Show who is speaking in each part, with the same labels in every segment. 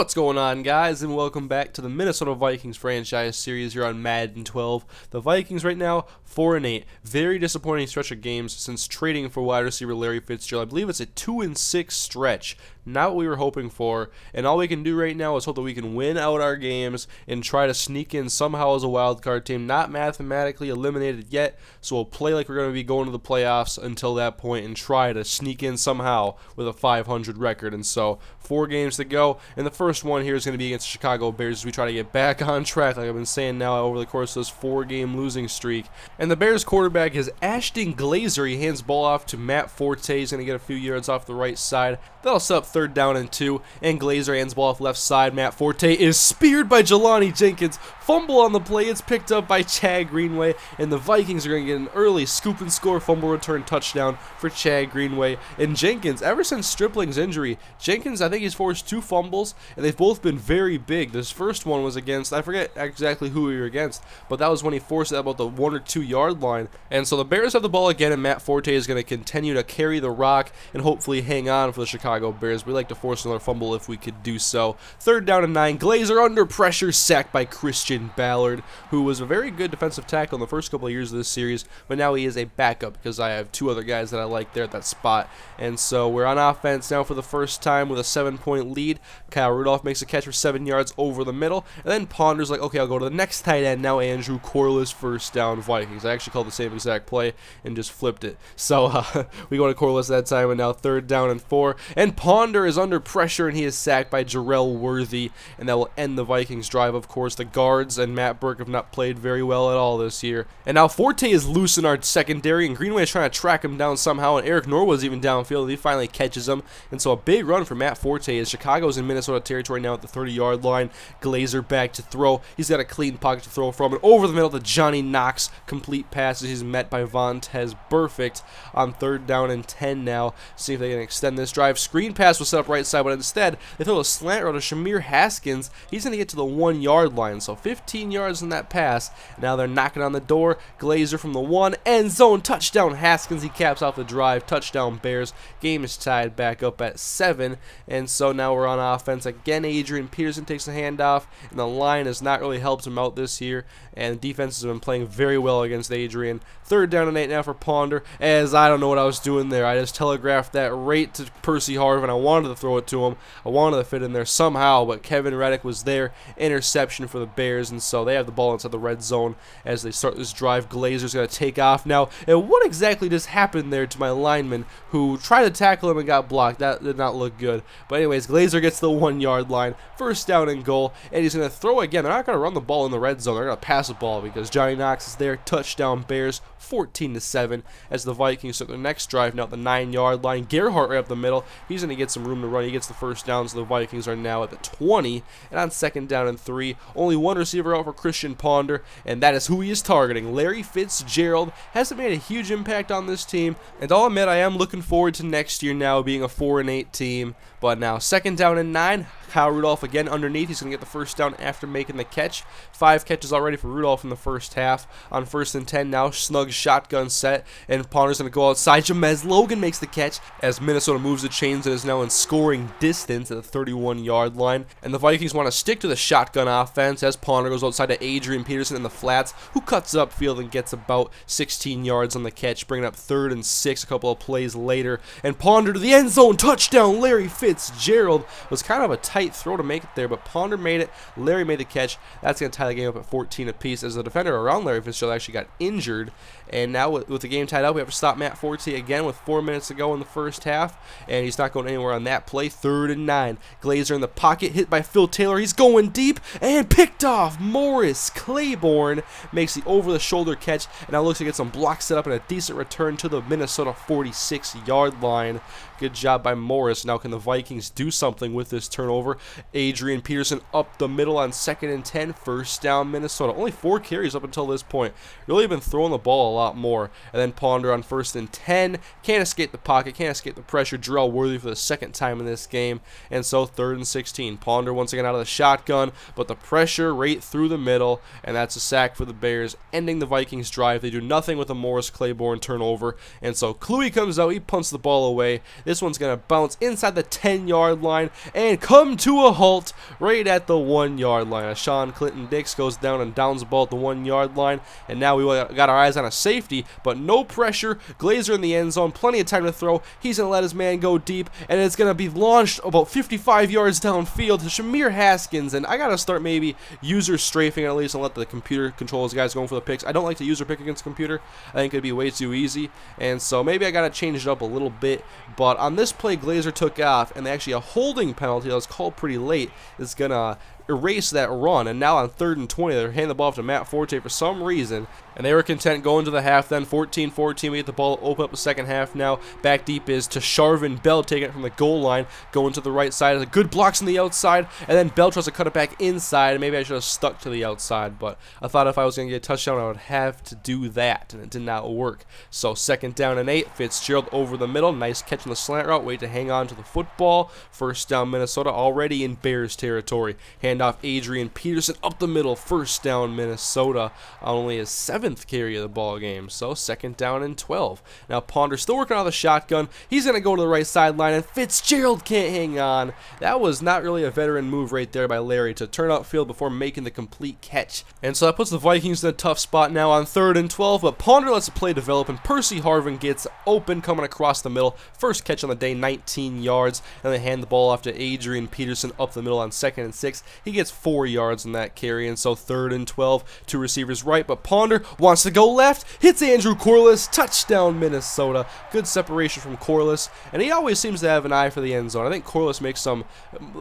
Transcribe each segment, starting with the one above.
Speaker 1: What's going on, guys, and welcome back to the Minnesota Vikings franchise series here on Madden 12. The Vikings right now 4-8. Very disappointing stretch of games since trading for wide receiver Larry Fitzgerald. I believe it's a 2-6 stretch. Not what we were hoping for, and all we can do right now is hope that we can win out our games and try to sneak in somehow as a wild card team. Not mathematically eliminated yet, so we'll play like we're going to be going to the playoffs until that point and try to sneak in somehow with a 500 record. And so 4 games to go, and the first one here is going to be against the Chicago Bears as we try to get back on track, like I've been saying now over the course of this 4-game losing streak. And the Bears quarterback is Ashton Glazer. He hands the ball off to Matt Forte. He's going to get a few yards off the right side. That'll set up 3rd down and 2, and Glazer hands the ball off left side. Matt Forte is speared by Jelani Jenkins. Fumble on the play. It's picked up by Chad Greenway, and the Vikings are going to get an early scoop and score fumble return touchdown for Chad Greenway. And Jenkins, ever since Stripling's injury, Jenkins, I think he's forced 2 fumbles, and they've both been very big. This first one was against, I forget exactly who he was against, but that was when he forced it about the 1 or 2 yard line. And so the Bears have the ball again, and Matt Forte is going to continue to carry the rock and hopefully hang on for the Chicago Bears. We like to force another fumble if we could do so. 3rd down and 9. Glazer under pressure, sacked by Christian Ballard, who was a very good defensive tackle in the first couple of years of this series, but now he is a backup because I have 2 other guys that I like there at that spot. And so we're on offense now for the first time with a 7-point lead. Kyle Rudolph makes a catch for 7 yards over the middle, and then Ponder's like, okay, I'll go to the next tight end now. Andrew Corliss, 1st down Vikings. I actually called the same exact play and just flipped it. So we go to Corliss that time, and now 3rd down and 4, and Ponder is under pressure, and he is sacked by Jarrell Worthy, and that will end the Vikings drive. Of course, the guards and Matt Burke have not played very well at all this year. And now Forte is loose in our secondary, and Greenway is trying to track him down somehow, and Eric Norwood's even downfield. He finally catches him, and so a big run for Matt Forte as Chicago's in Minnesota territory now at the 30-yard line. Glazer back to throw. He's got a clean pocket to throw from, and over the middle to Johnny Knox. Complete passes. He's met by Vontez Burfict on 3rd down and 10 now. See if they can extend this drive. Screen pass was set up right side, but instead they throw a slant route to Shamir Haskins. He's going to get to the 1-yard line, so 15 yards in that pass. Now they're knocking on the door. Glazer from the 1, end zone, touchdown Haskins. He caps off the drive. Touchdown Bears. Game is tied back up at 7, and so now we're on offense again. Adrian Peterson takes the handoff, and the line has not really helped him out this year, and defenses have been playing very well against Adrian. 3rd down and 8 now for Ponder, as I don't know what I was doing there. I just telegraphed that right to Percy Harvin. I wanted to throw it to him. I wanted to fit in there somehow, but Kevin Reddick was there. Interception for the Bears, and so they have the ball inside the red zone as they start this drive. Glazer's going to take off now, and what exactly just happened there to my lineman who tried to tackle him and got blocked? That did not look good. But anyways, Glazer gets the 1-yard line, 1st down and goal, and he's going to throw again. They're not going to run the ball in the red zone. They're going to pass the ball because Johnny Knox is there. Touchdown Bears, 14-7 as the Vikings start their next drive now at the 9-yard line. Gerhart right up the middle. He's going to get some room to run. He gets the 1st down, so the Vikings are now at the 20, and on 2nd down and 3, only 1 receiver out for Christian Ponder, and that is who he is targeting. Larry Fitzgerald hasn't made a huge impact on this team, and I'll admit I am looking forward to next year now being a 4-8 team. But now 2nd down and 9. Kyle Rudolph again underneath. He's going to get the 1st down after making the catch. 5 catches already for Rudolph in the first half. On 1st and 10 now, snug shotgun set, and Ponder's going to go outside. Jamez Logan makes the catch as Minnesota moves the chains and is now in scoring distance at the 31-yard line. And the Vikings want to stick to the shotgun offense as Ponder goes outside to Adrian Peterson in the flats, who cuts it upfield and gets about 16 yards on the catch, bringing up 3rd and 6 a couple of plays later. And Ponder to the end zone, touchdown Larry Fitzgerald. Was kind of a tight throw to make it there, but Ponder made it. Larry made the catch. That's going to tie the game up at 14 apiece as the defender around Larry Fitzgerald actually got injured. And now with the game tied up, we have to stop Matt Forte again with 4 minutes to go in the first half, and he's not going anywhere on that play. 3rd and 9. Glazer in the pocket, hit by Phil Taylor. He's going deep and picked off. Morris Claiborne makes the over-the-shoulder catch, and now looks to get some blocks set up and a decent return to the Minnesota 46-yard line. Good job by Morris. Now can the Vikings do something with this turnover? Adrian Peterson up the middle on 2nd and 10. 1st down Minnesota. Only 4 carries up until this point. Really been throwing the ball a lot more. And then Ponder on 1st and 10. Can't escape the pocket. Can't escape the pressure. Jarrell Worthy for the 2nd time in this game. And so 3rd and 16. Ponder once again out of the shotgun, but the pressure right through the middle, and that's a sack for the Bears, ending the Vikings drive. They do nothing with a Morris Claiborne turnover, and so Kluey comes out. He punts the ball away. This one's going to bounce inside the 10-yard line and come to a halt right at the 1-yard line. Sean Clinton-Dix goes down and downs the ball at the 1-yard line, and now we got our eyes on a safety, but no pressure. Glazer in the end zone, plenty of time to throw. He's going to let his man go deep, and it's going to be launched about 55 yards downfield to Shamir Haskins, and I got to start maybe user strafing at least and let the computer control his guys going for the picks. I don't like to user pick against the computer. I think it'd be way too easy, and so maybe I got to change it up a little bit, but on this play, Glazer took off, and actually a holding penalty that was called pretty late is going to erase that run, and now on 3rd and 20, they're handing the ball off to Matt Forte for some reason, and they were content going to the half. Then 14-14, we get the ball open up the second half now. Back deep is to Sharvin Bell, taking it from the goal line, going to the right side. A good blocks on the outside, and then Bell tries to cut it back inside, and maybe I should have stuck to the outside, but I thought if I was going to get a touchdown, I would have to do that, and it did not work. So 2nd down and 8, Fitzgerald over the middle, nice catch on the slant route, way to hang on to the football. 1st down Minnesota, already in Bears territory. Handoff Adrian Peterson up the middle, 1st down Minnesota, on only his 7th carry of the ball game. So 2nd down and 12. Now Ponder still working on the shotgun. He's going to go to the right sideline, and Fitzgerald can't hang on. That was not really a veteran move right there by Larry to turn outfield before making the complete catch. And so that puts the Vikings in a tough spot now on 3rd and 12, but Ponder lets the play develop, and Percy Harvin gets open coming across the middle. First catch on the day, 19 yards, and they hand the ball off to Adrian Peterson up the middle on 2nd and 6. He gets 4 yards on that carry, and so 3rd and 12, 2 receivers right, but Ponder wants to go left, hits Andrew Corliss, touchdown Minnesota. Good separation from Corliss, and he always seems to have an eye for the end zone. I think Corliss makes some,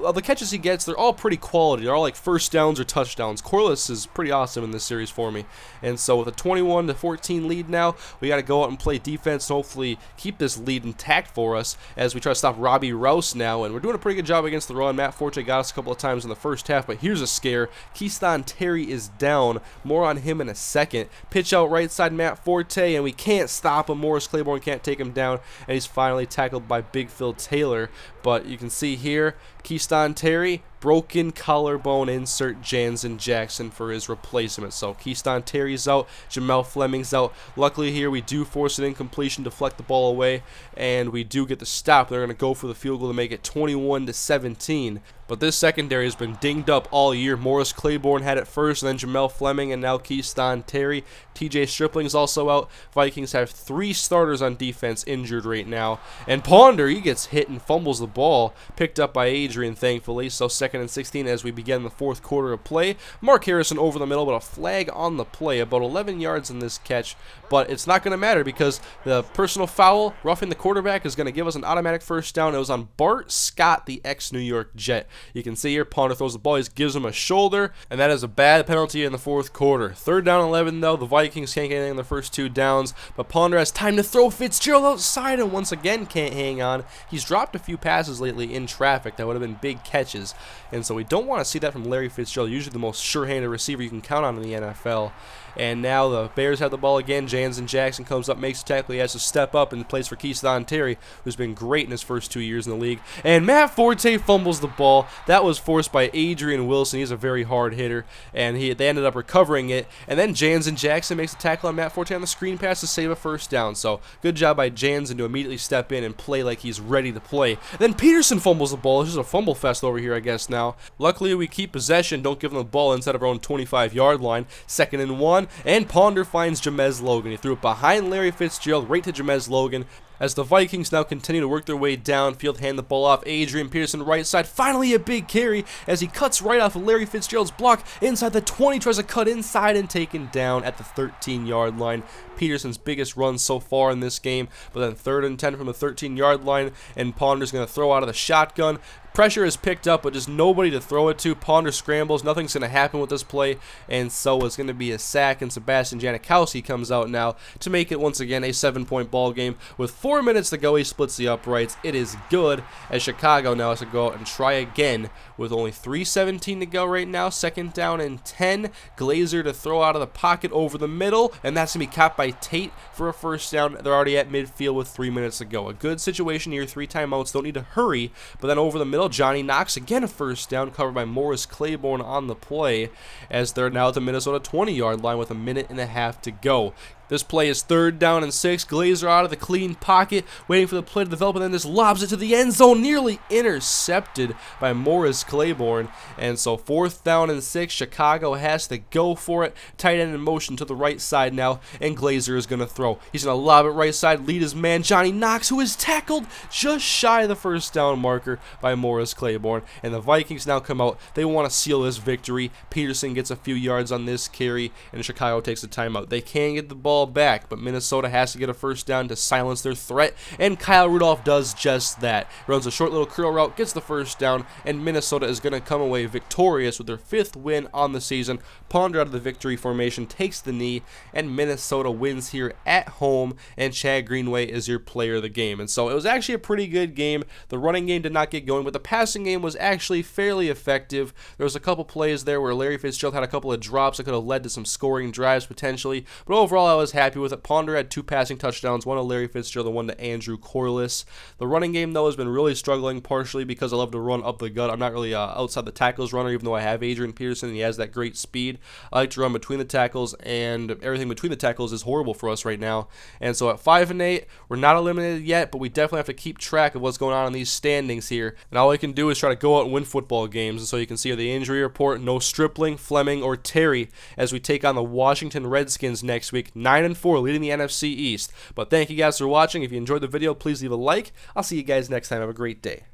Speaker 1: of the catches he gets, they're all pretty quality. They're all like 1st downs or touchdowns. Corliss is pretty awesome in this series for me, and so with a 21-14 lead now, we got to go out and play defense and hopefully keep this lead intact for us as we try to stop Robbie Rouse now, and we're doing a pretty good job against the run. Matt Forte got us a couple of times in the first half, but here's a scare. Keyshawn Terry is down. More on him in a second. Pitch out right side, Matt Forte, and we can't stop him. Morris Claiborne can't take him down, and he's finally tackled by Big Phil Taylor. But you can see here, Keyshawn Terry, broken collarbone, insert Jansen Jackson for his replacement. So Keyshawn Terry's out, Jamel Fleming's out. Luckily here we do force an incompletion, deflect the ball away, and we do get the stop. They're going to go for the field goal to make it 21-17. But this secondary has been dinged up all year. Morris Claiborne had it first, and then Jamel Fleming, and now Keyshawn Terry. TJ Stripling's also out. Vikings have 3 starters on defense injured right now. And Ponder, he gets hit and fumbles the ball, picked up by Adrian, thankfully. So 2nd and 16 as we begin the 4th quarter of play. Mark Harrison over the middle, but a flag on the play. About 11 yards in this catch, but it's not going to matter because the personal foul, roughing the quarterback, is going to give us an automatic 1st down. It was on Bart Scott, the ex-New York Jet. You can see here, Ponder throws the ball, he gives him a shoulder, and that is a bad penalty in the 4th quarter. 3rd down 11, though. The Vikings can't get anything in the first 2 downs, but Ponder has time to throw. Fitzgerald outside and once again can't hang on. He's dropped a few passes lately in traffic that would have been big catches, and so we don't want to see that from Larry Fitzgerald, usually the most sure-handed receiver you can count on in the NFL. And now the Bears have the ball again. Jansen Jackson comes up, makes a tackle. He has to step up and plays for Keyshawn Terry, who's been great in his first 2 years in the league. And Matt Forte fumbles the ball. That was forced by Adrian Wilson. He's a very hard hitter, and they ended up recovering it. And then Jansen Jackson makes a tackle on Matt Forte on the screen pass to save a 1st down. So good job by Jansen to immediately step in and play like he's ready to play. Then Peterson fumbles the ball. This is a fumble fest over here, I guess, now. Luckily, we keep possession, don't give them the ball inside of our own 25-yard line. 2nd and 1. And Ponder finds Jamez Logan. He threw it behind Larry Fitzgerald right to Jamez Logan. As the Vikings now continue to work their way downfield, hand the ball off. Adrian Peterson right side. Finally a big carry as he cuts right off of Larry Fitzgerald's block inside the 20. Tries to cut inside and taken down at the 13-yard line. Peterson's biggest run so far in this game. But then 3rd and 10 from the 13-yard line, and Ponder's going to throw out of the shotgun. Pressure is picked up, but just nobody to throw it to. Ponder scrambles. Nothing's going to happen with this play, and so it's going to be a sack, and Sebastian Janikowski comes out now to make it once again a 7-point ball game. With 4 minutes to go, he splits the uprights. It is good, as Chicago now has to go out and try again with only 3:17 to go right now. 2nd down and 10. Glazer to throw out of the pocket over the middle, and that's going to be caught by Tate for a 1st down. They're already at midfield with 3 minutes to go. A good situation here. 3 timeouts. Don't need to hurry, but then over the middle, Johnny Knox again a 1st down, covered by Morris Claiborne on the play, as they're now at the Minnesota 20-yard line with a minute and a half to go. This play is 3rd down and 6. Glazer out of the clean pocket, waiting for the play to develop, and then just lobs it to the end zone, nearly intercepted by Morris Claiborne. And so 4th down and 6. Chicago has to go for it. Tight end in motion to the right side now, and Glazer is going to throw. He's going to lob it right side, lead his man Johnny Knox, who is tackled just shy of the 1st down marker by Morris Claiborne. And the Vikings now come out. They want to seal this victory. Peterson gets a few yards on this carry, and Chicago takes a timeout. They can get the ball back, but Minnesota has to get a 1st down to silence their threat, and Kyle Rudolph does just that. Runs a short little curl route, gets the 1st down, and Minnesota is going to come away victorious with their 5th win on the season. Ponder out of the victory formation, takes the knee, and Minnesota wins here at home, and Chad Greenway is your player of the game. And so it was actually a pretty good game. The running game did not get going, but the passing game was actually fairly effective. There was a couple plays there where Larry Fitzgerald had a couple of drops that could have led to some scoring drives potentially, but overall I was happy with it. Ponder had 2 passing touchdowns, one to Larry Fitzgerald and one to Andrew Corliss. The running game, though, has been really struggling, partially because I love to run up the gut. I'm not really outside the tackles runner, even though I have Adrian Peterson and he has that great speed. I like to run between the tackles, and everything between the tackles is horrible for us right now. And so at 5-8, we're not eliminated yet, but we definitely have to keep track of what's going on in these standings here. And all we can do is try to go out and win football games. And so you can see the injury report: no Stripling, Fleming, or Terry as we take on the Washington Redskins next week, 9-4, leading the NFC East. But thank you guys for watching. If you enjoyed the video, please leave a like. I'll see you guys next time. Have a great day.